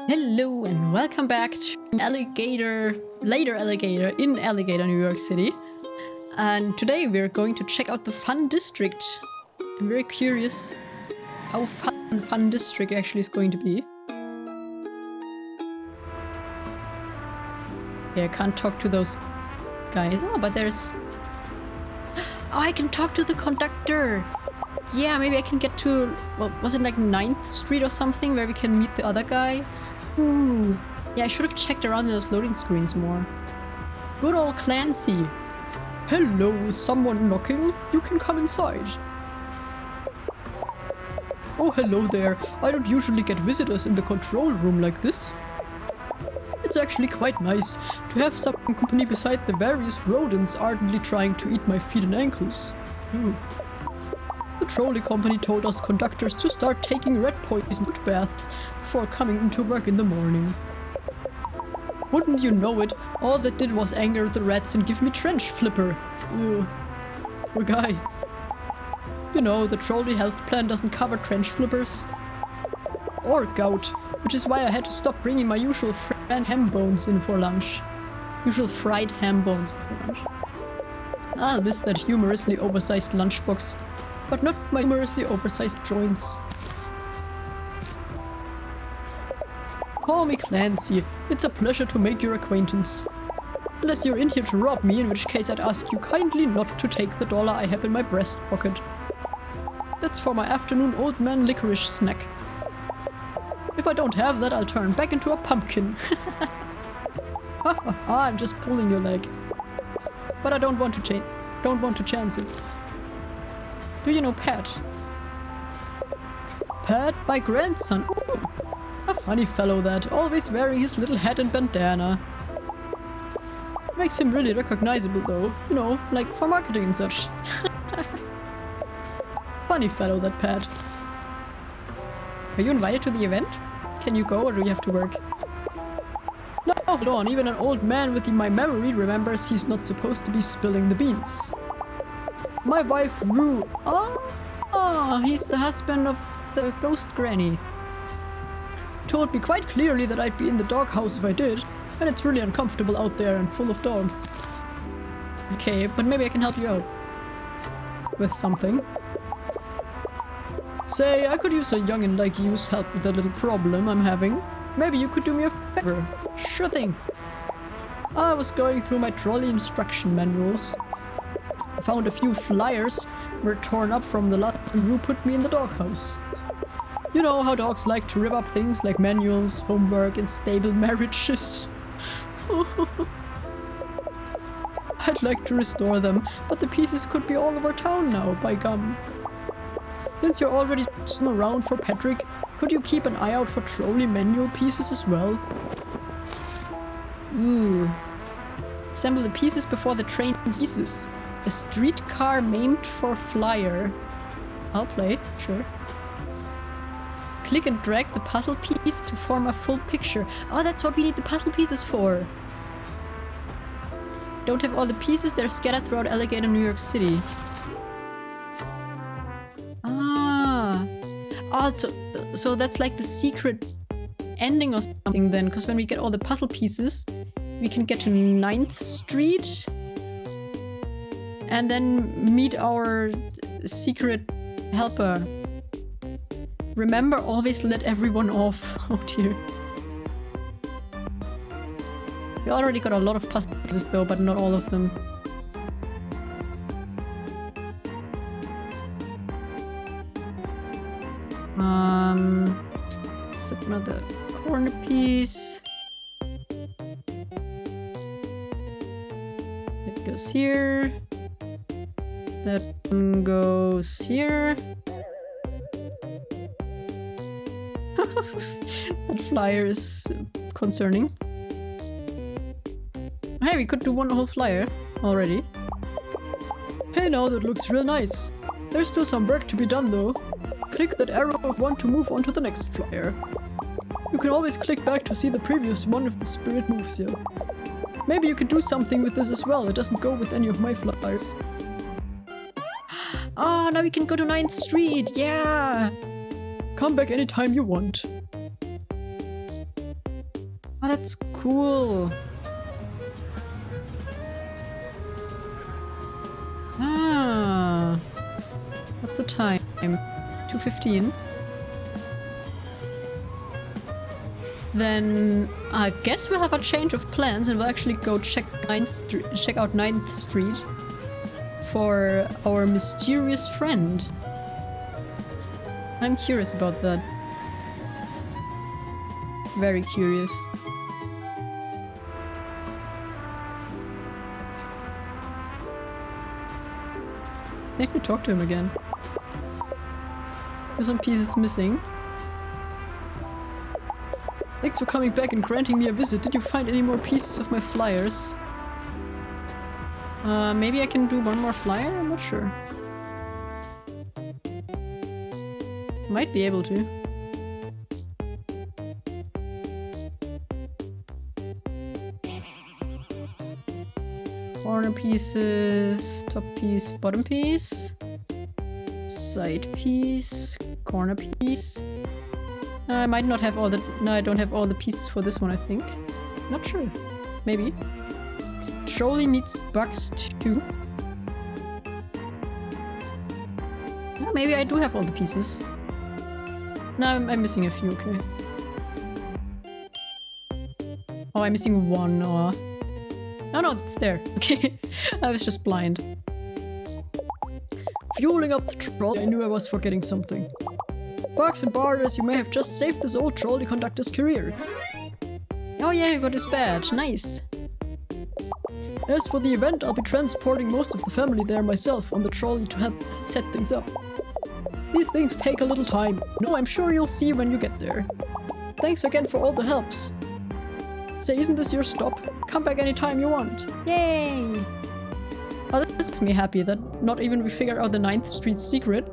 Hello and welcome back to Alligator in Alligator New York City. And today we're going to check out the Fun District. I'm very curious how fun the Fun District actually is going to be. Okay, I can't talk to those guys. Oh, but there's... Oh, I can talk to the conductor! Yeah, maybe I can get to... Well, was it like 9th Street or something where we can meet the other guy? Ooh. Yeah, I should have checked around those loading screens more. Good old Clancy. Hello, is someone knocking? You can come inside. Oh, hello there. I don't usually get visitors in the control room like this. It's actually quite nice to have some company beside the various rodents ardently trying to eat my feet and ankles. Ooh. The trolley company told us conductors to start taking rat poison baths before coming into work in the morning. Wouldn't you know it, all that did was anger the rats and give me trench flipper. Ugh. Poor guy. You know, the trolley health plan doesn't cover trench flippers. Or gout, which is why I had to stop bringing my usual fried ham bones in for lunch. Usual fried ham bones for lunch. I'll miss that humorously oversized lunchbox, but not my humorously oversized joints. Call me Clancy. It's a pleasure to make your acquaintance. Unless you're in here to rob me, in which case I'd ask you kindly not to take the dollar I have in my breast pocket. That's for my afternoon old man licorice snack. If I don't have that, I'll turn back into a pumpkin. I'm just pulling your leg. But I don't want to chance it. Do you know Pat? Pat, my grandson. Ooh, a funny fellow that, always wearing his little hat and bandana. Makes him really recognizable though, you know, like for marketing and such. Funny fellow that Pat. Are you invited to the event? Can you go or do you have to work? No, hold on, even an old man with my memory remembers he's not supposed to be spilling the beans. My wife Rue. Oh, he's the husband of the ghost granny. Told me quite clearly that I'd be in the doghouse if I did, and it's really uncomfortable out there and full of dogs. Okay, but maybe I can help you out with something. Say, I could use a youngin' like you's help with a little problem I'm having. Maybe you could do me a favor. Sure thing. I was going through my trolley instruction manuals. I found a few flyers were torn up from the last time Rue put me in the doghouse. You know how dogs like to rip up things like manuals, homework, and stable marriages. I'd like to restore them, but the pieces could be all over town now, by gum. Since you're already sitting around for Patrick, could you keep an eye out for trolley manual pieces as well? Ooh. Assemble the pieces before the train ceases. A streetcar maimed for flyer. I'll play, sure. Click and drag the puzzle piece to form a full picture. Oh, that's what we need the puzzle pieces for. Don't have all the pieces, they're scattered throughout Alligator New York City. Ah. Oh, so that's like the secret ending or something then, because when we get all the puzzle pieces, we can get to 9th Street and then meet our secret helper. Remember, always let everyone off. Oh dear. We already got a lot of puzzle pieces though, but not all of them. Let's have another corner piece. It goes here. That one goes here. That flyer is concerning. Hey, we could do one whole flyer already. Hey, now that looks real nice. There's still some work to be done though. Click that arrow of one to move on to the next flyer. You can always click back to see the previous one if the spirit moves you. Maybe you can do something with this as well. It doesn't go with any of my flyers. Ah, now we can go to 9th Street. Yeah! Come back anytime you want. Oh, that's cool. Ah. What's the time? 2:15. Then I guess we'll have a change of plans and we'll actually go check out 9th Street for our mysterious friend. I'm curious about that. Very curious. Can we talk to him again? There's some pieces missing. Thanks for coming back and granting me a visit. Did you find any more pieces of my flyers? Maybe I can do one more flyer? I'm not sure. Might be able to. Corner pieces, top piece, bottom piece, side piece, corner piece. I might not have all the... No, I don't have all the pieces for this one, I think. Not sure. Maybe. Trolley needs bugs too. Oh, maybe I do have all the pieces. No, I'm missing a few, okay. Oh, I'm missing one. Oh, no, it's there. Okay. I was just blind. Fueling up the trolley, I knew I was forgetting something. Bugs and barters, you may have just saved this old trolley conductor's career. Oh yeah, you got his badge. Nice. As for the event, I'll be transporting most of the family there myself on the trolley to help set things up. These things take a little time. No, I'm sure you'll see when you get there. Thanks again for all the helps. Say, isn't this your stop? Come back anytime you want. Yay! Oh, this makes me happy that not even we figured out the 9th Street secret,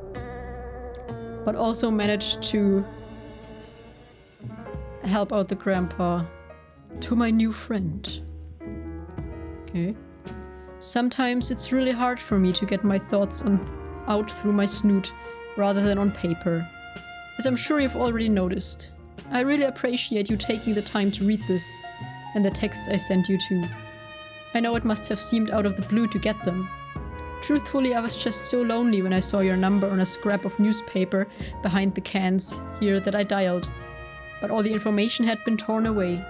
but also managed to help out the grandpa. To my new friend. Okay. Sometimes it's really hard for me to get my thoughts out through my snoot rather than on paper. As I'm sure you've already noticed. I really appreciate you taking the time to read this and the texts I sent you too. I know it must have seemed out of the blue to get them. Truthfully, I was just so lonely when I saw your number on a scrap of newspaper behind the cans here that I dialed. But all the information had been torn away.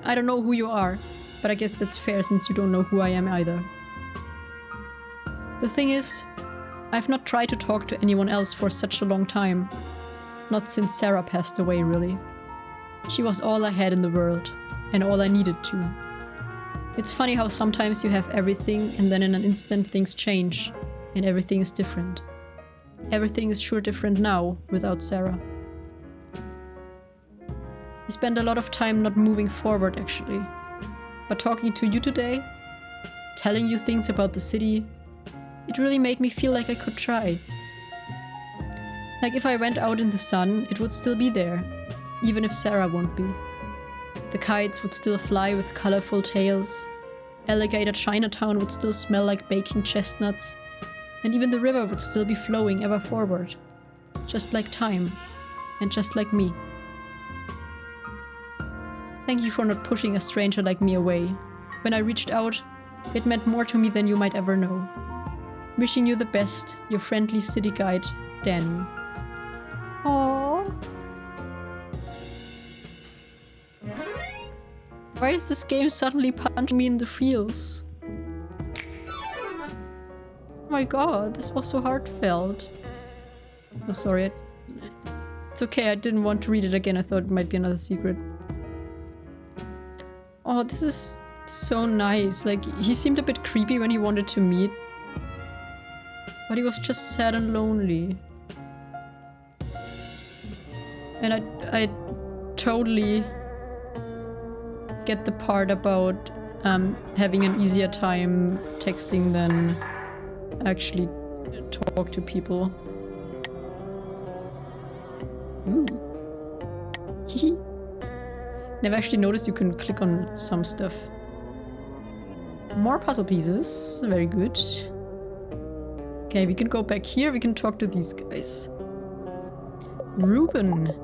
I don't know who you are, but I guess that's fair since you don't know who I am either. The thing is, I've not tried to talk to anyone else for such a long time. Not since Sarah passed away, really. She was all I had in the world, and all I needed to. It's funny how sometimes you have everything and then in an instant things change, and everything is different. Everything is sure different now, without Sarah. I spent a lot of time not moving forward, actually. But talking to you today, telling you things about the city, it really made me feel like I could try. Like if I went out in the sun, it would still be there, even if Sarah won't be. The kites would still fly with colorful tails, Alligator Chinatown would still smell like baking chestnuts, and even the river would still be flowing ever forward. Just like time, and just like me. Thank you for not pushing a stranger like me away. When I reached out, it meant more to me than you might ever know. Wishing you the best, your friendly city guide, Danny. Aww. Why is this game suddenly punching me in the feels? Oh my god, this was so heartfelt. Oh, sorry. It's okay, I didn't want to read it again. I thought it might be another secret. Oh, this is so nice. Like, he seemed a bit creepy when he wanted to meet. But he was just sad and lonely. And I totally get the part about having an easier time texting than actually talk to people. Ooh. Never actually noticed you can click on some stuff. More puzzle pieces. Very good. Okay, we can go back here. We can talk to these guys. Ruben.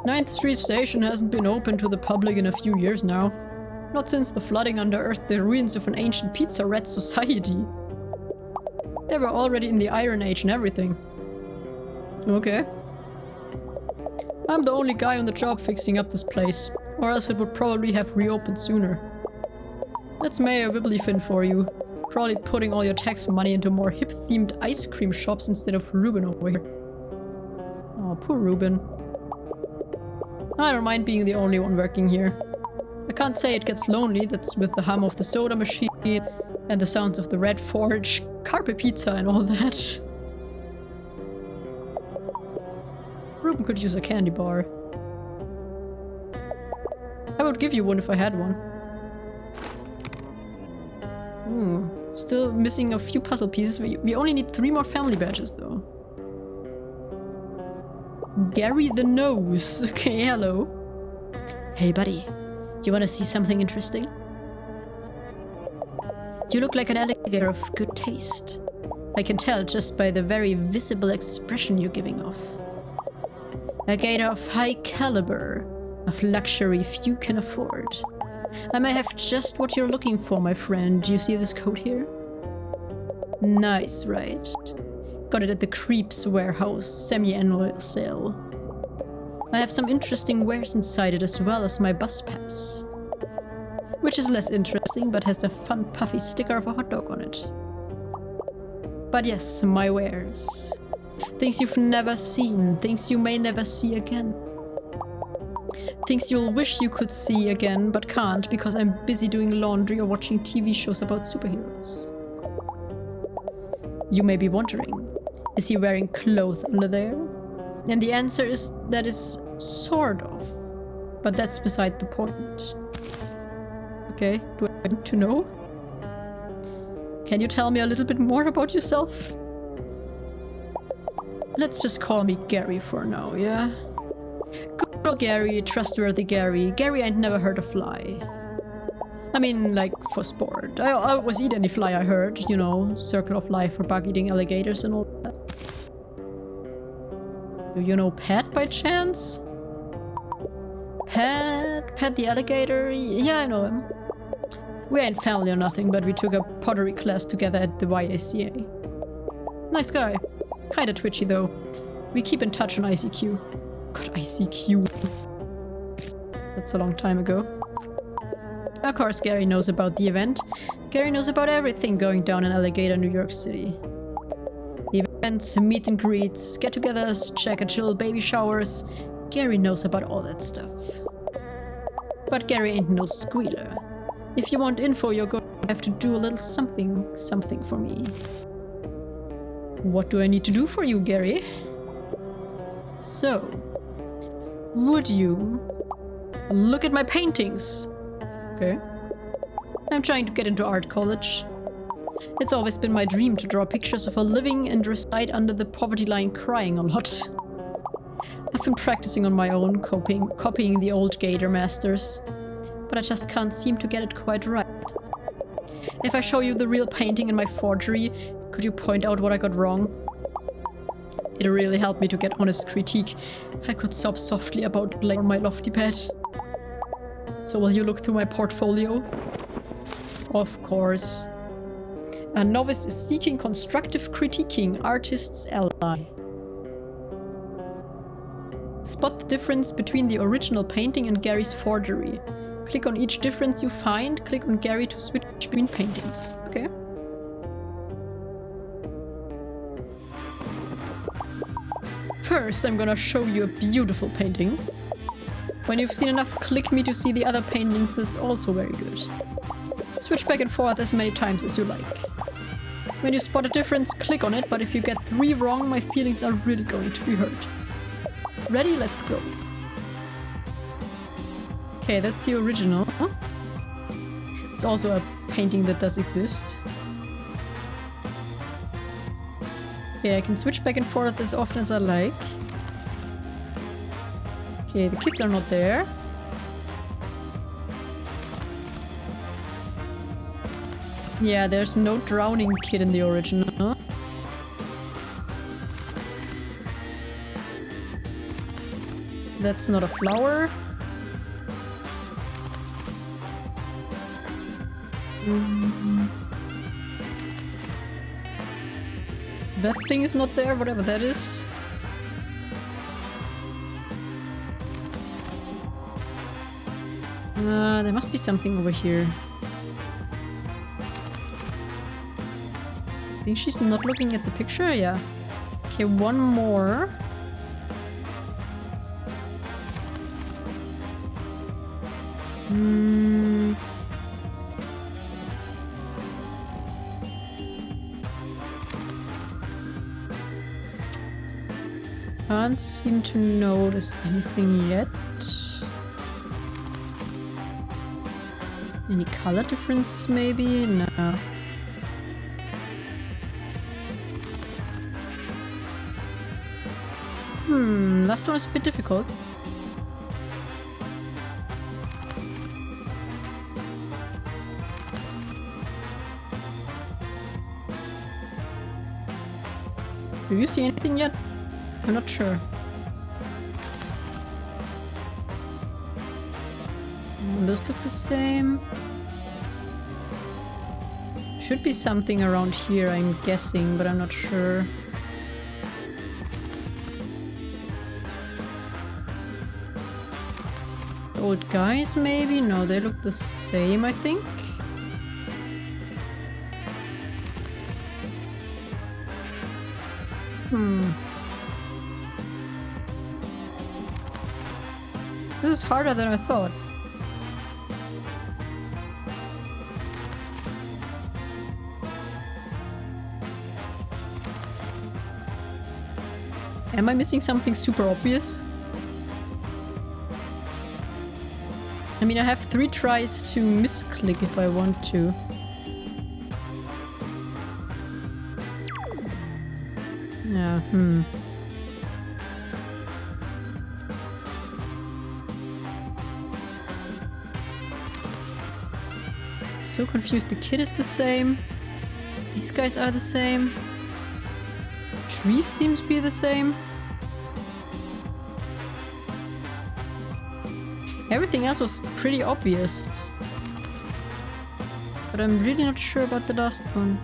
Ninth Street Station hasn't been open to the public in a few years now. Not since the flooding unearthed the ruins of an ancient pizza rat society. They were already in the Iron Age and everything. Okay. I'm the only guy on the job fixing up this place, or else it would probably have reopened sooner. That's Mayor Wibblefin for you. Probably putting all your tax money into more hip-themed ice cream shops instead of Ruben over here. Oh, poor Ruben. I don't mind being the only one working here. I can't say it gets lonely, that's with the hum of the soda machine and the sounds of the Red Forge, carpe pizza and all that. Ruben could use a candy bar. I would give you one if I had one. Still missing a few puzzle pieces. We only need 3 more family badges though. Gary the Nose. Okay, hello. Hey buddy, you wanna see something interesting? You look like an alligator of good taste. I can tell just by the very visible expression you're giving off. A gator of high caliber, of luxury few can afford. I may have just what you're looking for, my friend. Do you see this coat here? Nice, right? Got it at the Creeps warehouse, semi-annual sale. I have some interesting wares inside it as well as my bus pass. Which is less interesting, but has the fun puffy sticker of a hot dog on it. But yes, my wares. Things you've never seen, things you may never see again. Things you'll wish you could see again, but can't because I'm busy doing laundry or watching TV shows about superheroes. You may be wondering, is he wearing clothes under there? And the answer is that is sort of, but that's beside the point. Okay, do I want to know? Can you tell me a little bit more about yourself? Let's just call me Gary for now, yeah? Good old Gary, trustworthy Gary. Gary ain't never hurt a fly. I mean, like, for sport. I always eat any fly I heard, you know, circle of life for bug-eating alligators and all that. Do you know Pat by chance? Pat the alligator? Yeah, I know him. We ain't family or nothing, but we took a pottery class together at the YACA. Nice guy. Kinda twitchy though. We keep in touch on ICQ. God, ICQ. That's a long time ago. Of course, Gary knows about the event. Gary knows about everything going down in Alligator, New York City. Events, meet and greets, get-togethers, check-a-chill baby showers. Gary knows about all that stuff. But Gary ain't no squealer. If you want info, you're going to have to do a little something for me. What do I need to do for you, Gary? So, would you look at my paintings? Okay. I'm trying to get into art college. It's always been my dream to draw pictures of a living and recite under the poverty line crying a lot. I've been practicing on my own, copying the old Gator masters, but I just can't seem to get it quite right. If I show you the real painting in my forgery, could you point out what I got wrong? It really helped me to get honest critique. I could sob softly about laying on my lofty bed. So will you look through my portfolio? Of course. A novice is seeking constructive critiquing, artist's ally. Spot the difference between the original painting and Gary's forgery. Click on each difference you find, click on Gary to switch between paintings. Okay. First, I'm gonna show you a beautiful painting. When you've seen enough, click me to see the other paintings that's also very good. Switch back and forth as many times as you like. When you spot a difference, click on it, but if you get 3 wrong, my feelings are really going to be hurt. Ready? Let's go. Okay, that's the original. It's also a painting that does exist. Okay, I can switch back and forth as often as I like. Okay, the kids are not there. Yeah, there's no drowning kid in the original. That's not a flower. That thing is not there, whatever that is. There must be something over here. I think she's not looking at the picture, yeah. Okay, one more. Can't seem to notice anything yet. Any color differences maybe? No. Last one is a bit difficult. Do you see anything yet? I'm not sure. Those look the same. Should be something around here, I'm guessing, but I'm not sure. Old guys, maybe? No, they look the same, I think. This is harder than I thought. Am I missing something super obvious? I mean, I have 3 tries to misclick if I want to. Yeah, So confused. The kid is the same. These guys are the same. Tree seems to be the same. Everything else was pretty obvious. But I'm really not sure about the last one.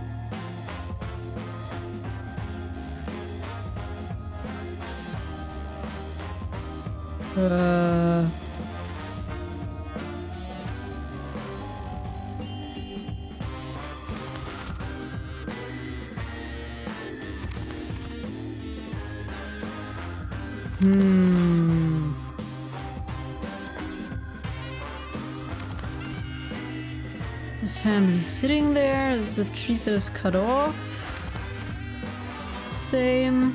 The family sitting there. There's the trees that is cut off. Same.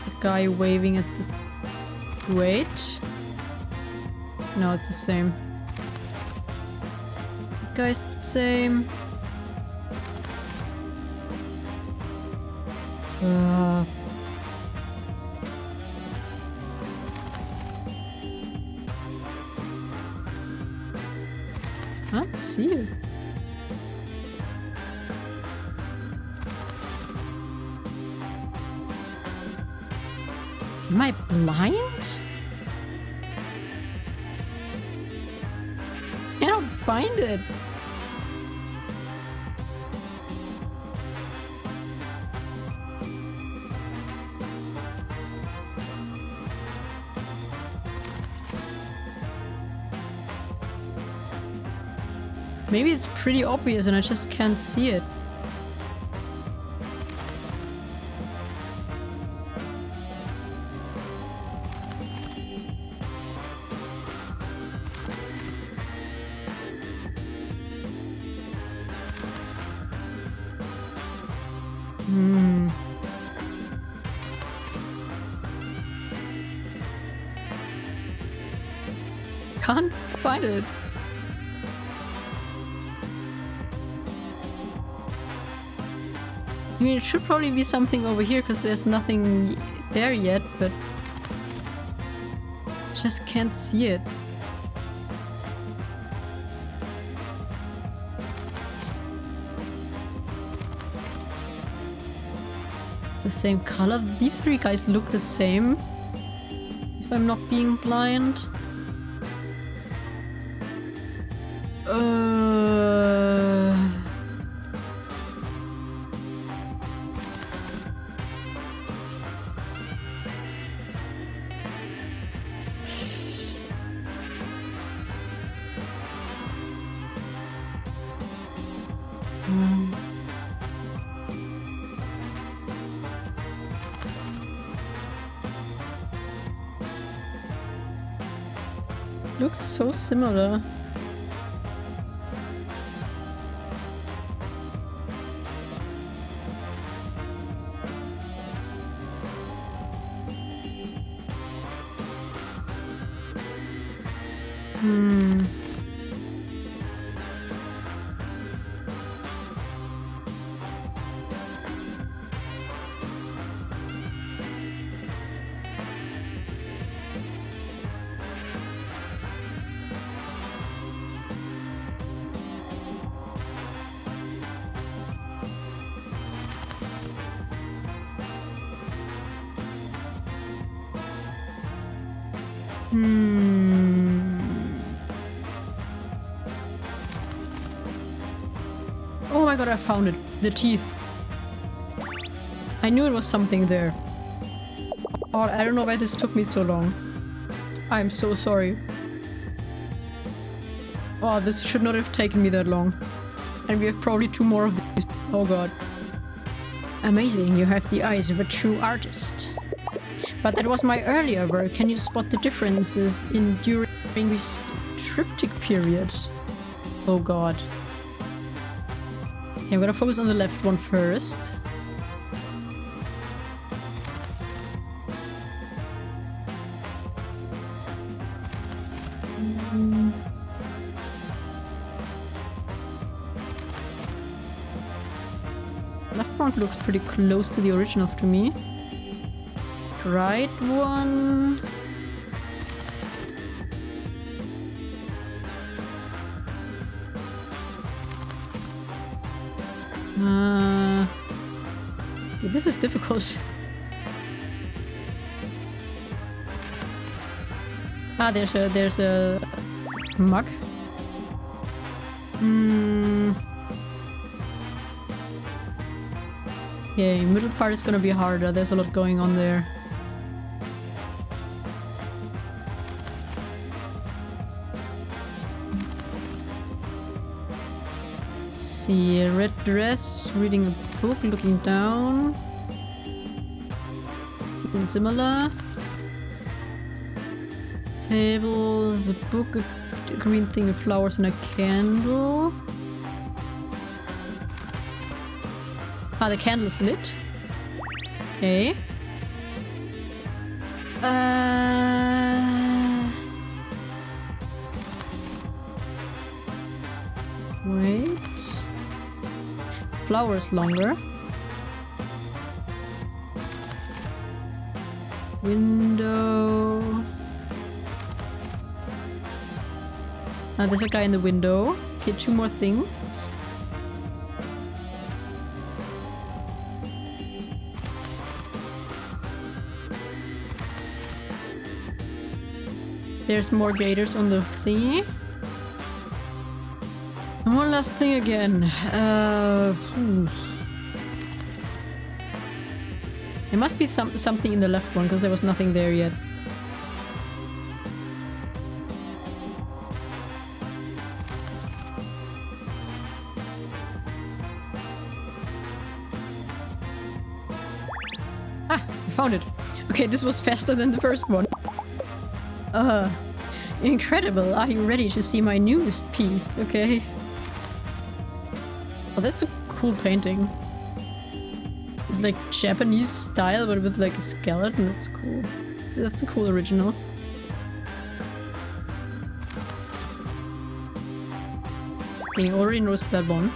The guy waving at the... Wait. No, it's the same. The guy's the same. Can't see it. Am I blind? I don't find it. Maybe it's pretty obvious and I just can't see it. Can't find it. I mean, it should probably be something over here because there's nothing there yet, but just can't see it. It's the the same color. These three guys look the same. If I'm not being blind. Looks so similar. Oh my god, I found it. The teeth. I knew it was something there. Oh, I don't know why this took me so long. I'm so sorry. Oh, this should not have taken me that long. And we have probably 2 more of these. Oh god. Amazing, you have the eyes of a true artist. But that was my earlier work. Can you spot the differences during this triptych period? Oh god. Okay, I'm gonna focus on the left one first. Left one looks pretty close to the original to me. Right one. Yeah, this is difficult. Ah, there's a mug. Okay, middle part is gonna be harder. There's a lot going on there. See, red dress, reading a book, looking down. Something similar. Table, there's a book, a green thing of flowers and a candle. Ah, the candle is lit. Okay. Wait. Flowers longer. Window. Ah, there's a guy in the window. Okay, 2 more things. There's more gators on the thingy. And one last thing again. There must be something in the left one because there was nothing there yet. Ah, I found it. Okay, this was faster than the first one. Incredible. Are you ready to see my newest piece? Okay. Oh, that's a cool painting. It's like Japanese style, but with like a skeleton. That's cool. That's a cool original. Okay, already noticed that one.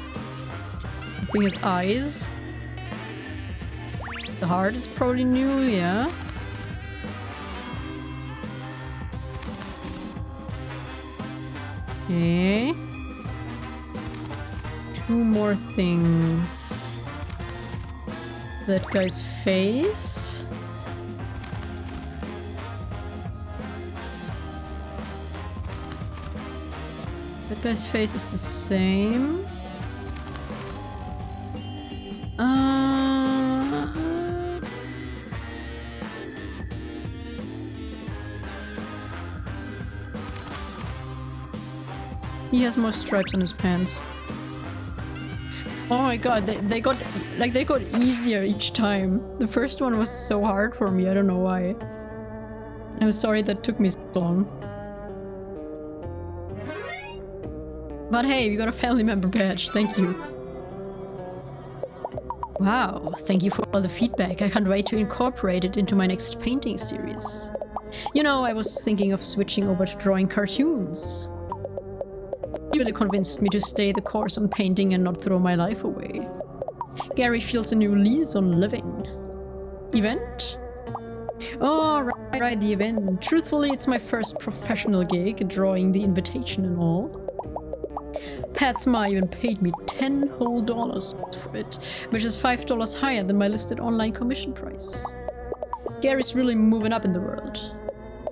I think his eyes. The heart is probably new, yeah. Okay. 2 more things. that guy's face. That guy's face is the same. He has more stripes on his pants. Oh my god, they got easier each time. The first one was so hard for me, I don't know why. I'm sorry that took me so long. But hey, we got a family member badge, thank you. Wow, thank you for all the feedback. I can't wait to incorporate it into my next painting series. You know, I was thinking of switching over to drawing cartoons. You really convinced me to stay the course on painting and not throw my life away. Gary feels a new lease on living. Event? Oh, right, the event. Truthfully, it's my first professional gig, drawing the invitation and all. Pat's Ma even paid me $10 whole for it, which is $5 higher than my listed online commission price. Gary's really moving up in the world.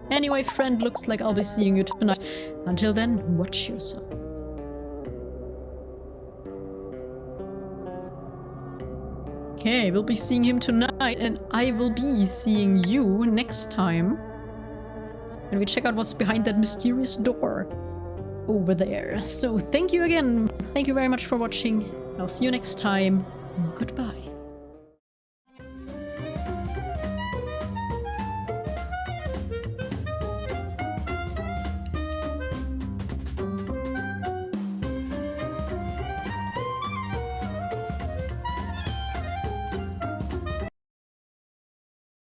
Anyway, friend, looks like I'll be seeing you tonight. Until then, watch yourself. Okay, we'll be seeing him tonight, and I will be seeing you next time. And we check out what's behind that mysterious door over there. So thank you again. Thank you very much for watching. I'll see you next time. Goodbye.